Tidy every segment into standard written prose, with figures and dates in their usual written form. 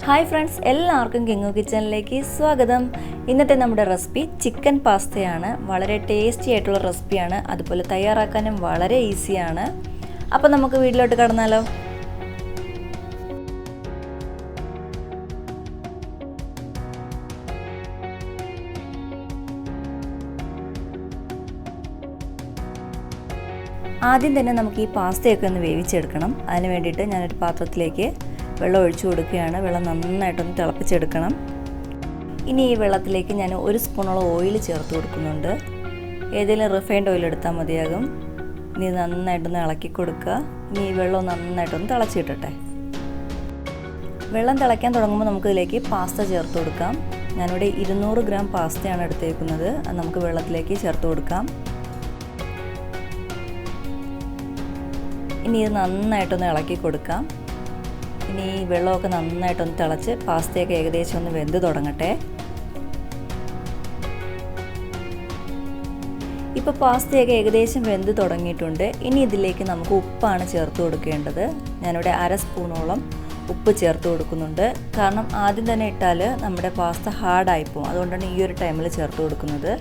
Hi friends, എല്ലാവർക്കും കിങ്ങു കിച്ചണിലേക്ക് സ്വാഗതം. ഇന്നത്തെ നമ്മുടെ റെസിപ്പി ചിക്കൻ പാസ്തയാണ്. വളരെ ടേസ്റ്റി ആയിട്ടുള്ള റെസിപ്പിയാണ്, അതുപോലെ തയ്യാറാക്കാനും വളരെ ഈസിയാണ്. അപ്പോൾ നമുക്ക് വീട്ടിലോട്ട് കടന്നാലോ. ആദ്യം തന്നെ നമുക്ക് ഈ പാസ്തയൊക്കെ ഒന്ന് വേവിച്ചെടുക്കണം. അതിന് വേണ്ടിയിട്ട് ഞാനൊരു പാത്രത്തിലേക്ക് വെള്ളം ഒഴിച്ചു കൊടുക്കുകയാണ്. വെള്ളം നന്നായിട്ടൊന്ന് തിളപ്പിച്ചെടുക്കണം. ഇനി ഈ വെള്ളത്തിലേക്ക് ഞാൻ 1 സ്പൂണോളം ഓയിൽ ചേർത്ത് കൊടുക്കുന്നുണ്ട്. ഏതെങ്കിലും റിഫൈൻഡ് ഓയിൽ എടുത്താൽ മതിയാകും. ഇനി നന്നായിട്ടൊന്ന് ഇളക്കി കൊടുക്കുക. ഇനി ഈ വെള്ളം നന്നായിട്ടൊന്ന് തിളച്ചിട്ടട്ടെ. വെള്ളം തിളയ്ക്കാൻ തുടങ്ങുമ്പോൾ നമുക്കിതിലേക്ക് പാസ്ത ചേർത്ത് കൊടുക്കാം. ഞാനിവിടെ 200 ഗ്രാം പാസ്തയാണ് എടുത്തേക്കുന്നത്. അത് നമുക്ക് വെള്ളത്തിലേക്ക് ചേർത്ത് കൊടുക്കാം. ഇനി ഇത് നന്നായിട്ടൊന്ന് ഇളക്കി കൊടുക്കാം. ഇനി ഈ വെള്ളമൊക്കെ നന്നായിട്ടൊന്ന് തിളച്ച് പാസ്തയൊക്കെ ഏകദേശം ഒന്ന് വെന്ത് തുടങ്ങട്ടെ. ഇപ്പോൾ പാസ്തയൊക്കെ ഏകദേശം വെന്ത് തുടങ്ങിയിട്ടുണ്ട്. ഇനി ഇതിലേക്ക് നമുക്ക് ഉപ്പാണ് ചേർത്ത് കൊടുക്കേണ്ടത്. ഞാനിവിടെ 1/2 സ്പൂണോളം ഉപ്പ് ചേർത്ത് കൊടുക്കുന്നുണ്ട്. കാരണം ആദ്യം തന്നെ ഇട്ടാൽ നമ്മുടെ പാസ്ത ഹാർഡായിപ്പോവും. അതുകൊണ്ടാണ് ഈ ഒരു ടൈമിൽ ചേർത്ത് കൊടുക്കുന്നത്.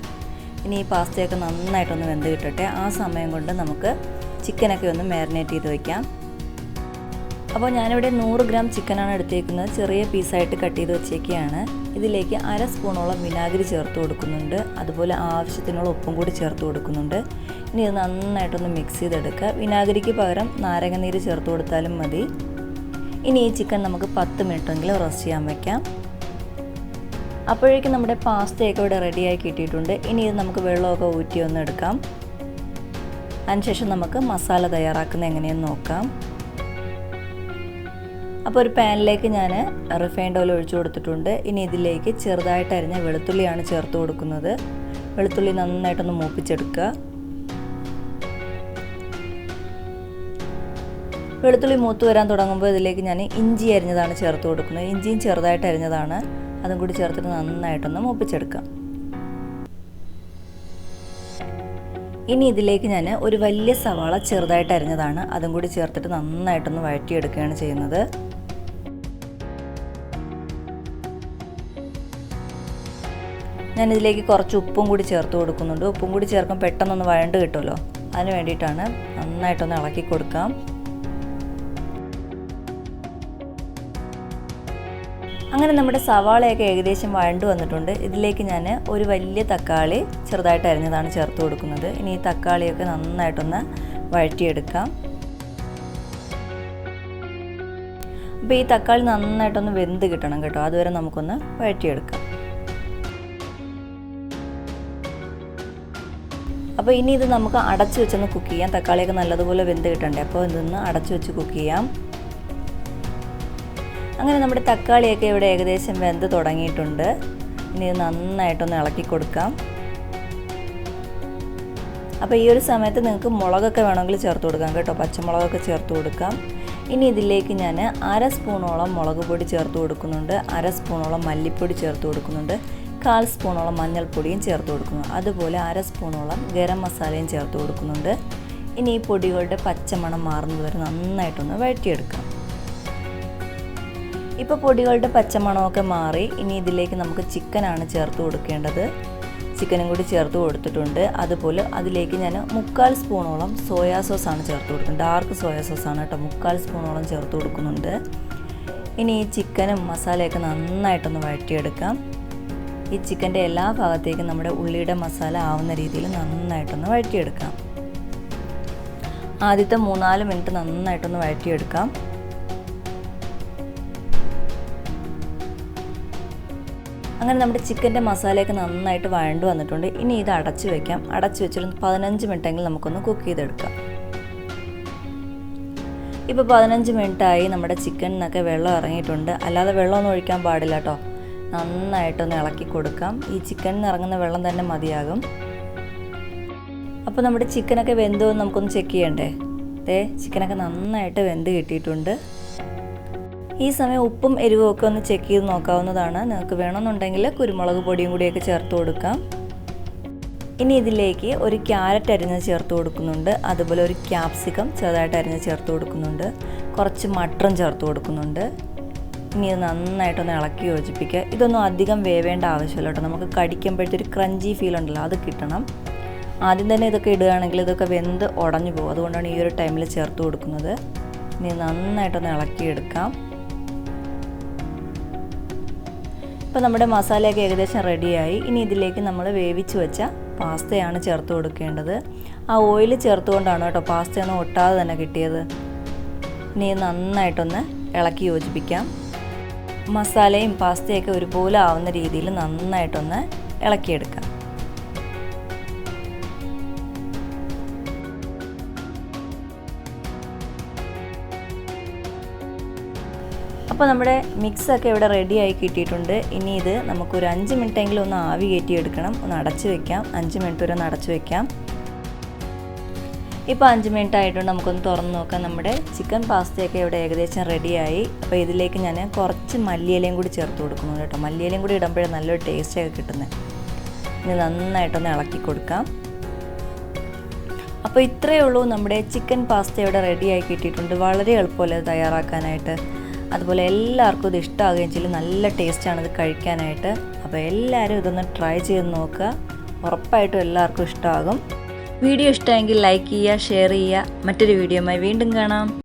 ഇനി ഈ പാസ്തയൊക്കെ നന്നായിട്ടൊന്ന് വെന്ത് കിട്ടട്ടെ. ആ സമയം കൊണ്ട് നമുക്ക് ചിക്കനൊക്കെ ഒന്ന് മാരിനേറ്റ് ചെയ്ത് വയ്ക്കാം. അപ്പോൾ ഞാനിവിടെ 100 ഗ്രാം ചിക്കനാണ് എടുത്തേക്കുന്നത്. ചെറിയ പീസായിട്ട് കട്ട് ചെയ്ത് വെച്ചേക്കുകയാണ്. ഇതിലേക്ക് 1/2 സ്പൂണോളം വിനാഗിരി ചേർത്ത് കൊടുക്കുന്നുണ്ട്. അതുപോലെ ആവശ്യത്തിനുള്ള ഉപ്പും കൂടി ചേർത്ത് കൊടുക്കുന്നുണ്ട്. ഇനി ഇത് നന്നായിട്ടൊന്ന് മിക്സ് ചെയ്തെടുക്കുക. വിനാഗിരിക്ക് പകരം നാരങ്ങനീര് ചേർത്ത് കൊടുത്താലും മതി. ഇനി ഈ ചിക്കൻ നമുക്ക് 10 മിനിറ്റെങ്കിലും റെസ്റ്റ് ചെയ്യാൻ വയ്ക്കാം. അപ്പോഴേക്കും നമ്മുടെ പാസ്തയൊക്കെ ഇവിടെ റെഡിയായി കിട്ടിയിട്ടുണ്ട്. ഇനി ഇത് നമുക്ക് വെള്ളമൊക്കെ ഊറ്റി ഒന്ന് എടുക്കാം. അതിനുശേഷം നമുക്ക് മസാല തയ്യാറാക്കുന്നത് എങ്ങനെയെന്ന് നോക്കാം. അപ്പോൾ ഒരു പാനിലേക്ക് ഞാൻ റിഫൈൻഡ് ഓയിൽ ഒഴിച്ചു കൊടുത്തിട്ടുണ്ട്. ഇനി ഇതിലേക്ക് ചെറുതായിട്ട് അരിഞ്ഞ വെളുത്തുള്ളിയാണ് ചേർത്ത് കൊടുക്കുന്നത്. വെളുത്തുള്ളി നന്നായിട്ടൊന്ന് മൂപ്പിച്ചെടുക്കുക. വെളുത്തുള്ളി മൂത്ത് വരാൻ തുടങ്ങുമ്പോൾ ഇതിലേക്ക് ഞാൻ ഇഞ്ചി അരിഞ്ഞതാണ് ചേർത്ത് കൊടുക്കുന്നത്. ഇഞ്ചിയും ചെറുതായിട്ട് അരിഞ്ഞതാണ്. അതും കൂടി ചേർത്തിട്ട് നന്നായിട്ടൊന്ന് മൂപ്പിച്ചെടുക്കാം. ഇനി ഇതിലേക്ക് ഞാൻ ഒരു വലിയ സവാള ചെറുതായിട്ട് അരിഞ്ഞതാണ്. അതും കൂടി ചേർത്തിട്ട് നന്നായിട്ടൊന്ന് വഴറ്റിയെടുക്കുകയാണ് ചെയ്യുന്നത്. ഞാനിതിലേക്ക് കുറച്ച് ഉപ്പും കൂടി ചേർത്ത് കൊടുക്കുന്നുണ്ട്. ഉപ്പും കൂടി ചേർക്കുമ്പോൾ പെട്ടെന്നൊന്ന് വഴണ്ട് കിട്ടുമല്ലോ, അതിന് വേണ്ടിയിട്ടാണ്. നന്നായിട്ടൊന്ന് ഇളക്കി കൊടുക്കാം. അങ്ങനെ നമ്മുടെ സവാളയൊക്കെ ഏകദേശം വഴണ്ട് വന്നിട്ടുണ്ട്. ഇതിലേക്ക് ഞാൻ ഒരു വലിയ തക്കാളി ചെറുതായിട്ട് അരിഞ്ഞതാണ് ചേർത്ത് കൊടുക്കുന്നത്. ഇനി ഈ തക്കാളിയൊക്കെ നന്നായിട്ടൊന്ന് വഴറ്റിയെടുക്കാം. അപ്പോൾ ഈ തക്കാളി നന്നായിട്ടൊന്ന് വെന്ത് കിട്ടണം കേട്ടോ. അതുവരെ നമുക്കൊന്ന് വഴറ്റിയെടുക്കാം. അപ്പോൾ ഇനി ഇത് നമുക്ക് അടച്ചു വെച്ചൊന്ന് കുക്ക് ചെയ്യാം. തക്കാളിയൊക്കെ നല്ലതുപോലെ വെന്ത് കിട്ടണ്ടേ. അപ്പോൾ ഇതൊന്ന് അടച്ചു വെച്ച് കുക്ക് ചെയ്യാം. അങ്ങനെ നമ്മുടെ തക്കാളിയൊക്കെ ഇവിടെ ഏകദേശം വെന്ത് തുടങ്ങിയിട്ടുണ്ട്. ഇനി ഇത് നന്നായിട്ടൊന്ന് ഇളക്കി കൊടുക്കാം. അപ്പോൾ ഈ ഒരു സമയത്ത് നിങ്ങൾക്ക് മുളകൊക്കെ വേണമെങ്കിൽ ചേർത്ത് കൊടുക്കാം കേട്ടോ. പച്ചമുളകൊക്കെ ചേർത്ത് കൊടുക്കാം. ഇനി ഇതിലേക്ക് ഞാൻ 1/2 സ്പൂണോളം മുളക് പൊടി ചേർത്ത് കൊടുക്കുന്നുണ്ട്. 1/2 സ്പൂണോളം മല്ലിപ്പൊടി ചേർത്ത് കൊടുക്കുന്നുണ്ട്. 1/4 സ്പൂണോളം മഞ്ഞൾപ്പൊടിയും ചേർത്ത് കൊടുക്കുന്നു. അതുപോലെ 1/2 സ്പൂണോളം ഗരം മസാലയും ചേർത്ത് കൊടുക്കുന്നുണ്ട്. ഇനി ഈ പൊടികളുടെ പച്ചമണം മാറുന്നത് വരെ നന്നായിട്ടൊന്ന് വഴറ്റിയെടുക്കാം. ഇപ്പോൾ പൊടികളുടെ പച്ചമണമൊക്കെ മാറി. ഇനി ഇതിലേക്ക് നമുക്ക് ചിക്കനാണ് ചേർത്ത് കൊടുക്കേണ്ടത്. ചിക്കനും കൂടി ചേർത്ത് കൊടുത്തിട്ടുണ്ട്. അതുപോലെ അതിലേക്ക് ഞാൻ 3/4 സ്പൂണോളം സോയാ സോസാണ് ചേർത്ത് കൊടുക്കുന്നത്. ഡാർക്ക് സോയാ സോസാണ് കേട്ടോ. 3/4 സ്പൂണോളം ചേർത്ത് കൊടുക്കുന്നുണ്ട്. ഇനി ഈ ചിക്കനും മസാലയൊക്കെ നന്നായിട്ടൊന്ന് വഴറ്റിയെടുക്കാം. ഈ ചിക്കൻ്റെ എല്ലാ ഭാഗത്തേക്കും നമ്മുടെ ഉള്ളിയുടെ മസാല ആവുന്ന രീതിയിൽ നന്നായിട്ടൊന്ന് വഴറ്റിയെടുക്കാം. ആദ്യത്തെ 3-4 മിനിറ്റ് നന്നായിട്ടൊന്ന് വഴറ്റിയെടുക്കാം. അങ്ങനെ നമ്മുടെ ചിക്കൻ്റെ മസാലയൊക്കെ നന്നായിട്ട് വഴണ്ട് വന്നിട്ടുണ്ട്. ഇനി ഇത് അടച്ചു വയ്ക്കാം. അടച്ചു വെച്ചിട്ട് 15 മിനിറ്റെങ്കിലും നമുക്കൊന്ന് കുക്ക് ചെയ്തെടുക്കാം. ഇപ്പോൾ 15 മിനിറ്റായി. നമ്മുടെ ചിക്കനിന്നൊക്കെ വെള്ളം ഇറങ്ങിയിട്ടുണ്ട്. അല്ലാതെ വെള്ളമൊന്നും ഒഴിക്കാൻ പാടില്ല കേട്ടോ. നന്നായിട്ടൊന്ന് ഇളക്കി കൊടുക്കാം. ഈ ചിക്കനിൽ നിന്ന് ഇറങ്ങുന്ന വെള്ളം തന്നെ മതിയാകും. അപ്പോൾ നമ്മുടെ ചിക്കനൊക്കെ വെന്തോ നമുക്കൊന്ന് ചെക്ക് ചെയ്യണ്ടേ. ചിക്കനൊക്കെ നന്നായിട്ട് വെന്ത് കിട്ടിയിട്ടുണ്ട്. ഈ സമയം ഉപ്പും എരിവും ഒക്കെ ഒന്ന് ചെക്ക് ചെയ്ത് നോക്കാവുന്നതാണ്. നിങ്ങൾക്ക് വേണമെന്നുണ്ടെങ്കിൽ കുരുമുളക് പൊടിയും കൂടിയൊക്കെ ചേർത്ത് കൊടുക്കാം. ഇനി ഇതിലേക്ക് ഒരു ക്യാരറ്റ് അരിഞ്ഞ് ചേർത്ത് കൊടുക്കുന്നുണ്ട്. അതുപോലെ ഒരു ക്യാപ്സിക്കം ചെറുതായിട്ട് അരിഞ്ഞ് ചേർത്ത് കൊടുക്കുന്നുണ്ട്. കുറച്ച് മട്ടറും ചേർത്ത് കൊടുക്കുന്നുണ്ട്. ഇനി ഇത് നന്നായിട്ടൊന്ന് ഇളക്കി യോജിപ്പിക്കുക. ഇതൊന്നും അധികം വേവേണ്ട ആവശ്യമില്ല കേട്ടോ. നമുക്ക് കടിക്കുമ്പോഴത്തെ ഒരു ക്രഞ്ചി ഫീൽ ഉണ്ടല്ലോ, അത് കിട്ടണം. ആദ്യം തന്നെ ഇതൊക്കെ ഇടുകയാണെങ്കിൽ ഇതൊക്കെ വെന്ത് ഉടഞ്ഞു പോകും. അതുകൊണ്ടാണ് ഈ ഒരു ടൈമിൽ ചേർത്ത് കൊടുക്കുന്നത്. ഇനി നന്നായിട്ടൊന്ന് ഇളക്കിയെടുക്കാം. ഇപ്പോൾ നമ്മുടെ മസാലയൊക്കെ ഏകദേശം റെഡിയായി. ഇനി ഇതിലേക്ക് നമ്മൾ വേവിച്ച് വെച്ച പാസ്തയാണ് ചേർത്ത് കൊടുക്കേണ്ടത്. ആ ഓയിൽ ചേർത്തുകൊണ്ടാണ് കേട്ടോ പാസ്തയൊന്നും ഒട്ടാതെ തന്നെ കിട്ടിയത്. ഇനി നന്നായിട്ടൊന്ന് ഇളക്കി യോജിപ്പിക്കാം. മസാലയും പാസ്തയൊക്കെ ഒരുപോലെ ആവുന്ന രീതിയിൽ നന്നായിട്ടൊന്ന് ഇളക്കിയെടുക്കാം. അപ്പോൾ നമ്മുടെ മിക്സൊക്കെ ഇവിടെ റെഡിയായി കിട്ടിയിട്ടുണ്ട്. ഇനി ഇത് നമുക്കൊരു 5 മിനിറ്റെങ്കിലും ഒന്ന് ആവി കയറ്റിയെടുക്കണം. ഒന്ന് അടച്ചു വയ്ക്കാം. 5 മിനിറ്റ് വരെ ഒന്ന് അടച്ചു വയ്ക്കാം. ഇപ്പോൾ 5 മിനിറ്റ് ആയിട്ടുണ്ട്. നമുക്കൊന്ന് തുറന്ന് നോക്കാം. നമ്മുടെ ചിക്കൻ പാസ്തയൊക്കെ ഇവിടെ ഏകദേശം റെഡിയായി. അപ്പോൾ ഇതിലേക്ക് ഞാൻ കുറച്ച് മല്ലിയിലയും കൂടി ചേർത്ത് കൊടുക്കുന്നുണ്ട് കേട്ടോ. മല്ലിയിലയും കൂടി ഇടുമ്പോഴേ നല്ലൊരു ടേസ്റ്റൊക്കെ കിട്ടുന്നത്. ഇനി നന്നായിട്ടൊന്ന് ഇളക്കി കൊടുക്കാം. അപ്പോൾ ഇത്രയേ ഉള്ളൂ, നമ്മുടെ ചിക്കൻ പാസ്ത ഇവിടെ റെഡിയായി കിട്ടിയിട്ടുണ്ട്. വളരെ എളുപ്പമല്ലേ ഇത് തയ്യാറാക്കാനായിട്ട്. അതുപോലെ എല്ലാവർക്കും ഇത് ഇഷ്ടമാകുകയും ചെയ്യും. നല്ല ടേസ്റ്റാണ് ഇത് കഴിക്കാനായിട്ട്. അപ്പോൾ എല്ലാവരും ഇതൊന്ന് ട്രൈ ചെയ്ത് നോക്കുക. ഉറപ്പായിട്ടും എല്ലാവർക്കും ഇഷ്ടമാകും. വീഡിയോ ഇഷ്ടമെങ്കിൽ ലൈക്ക് ചെയ്യുക, ഷെയർ ചെയ്യുക. മറ്റൊരു വീഡിയോയുമായി വീണ്ടും കാണാം.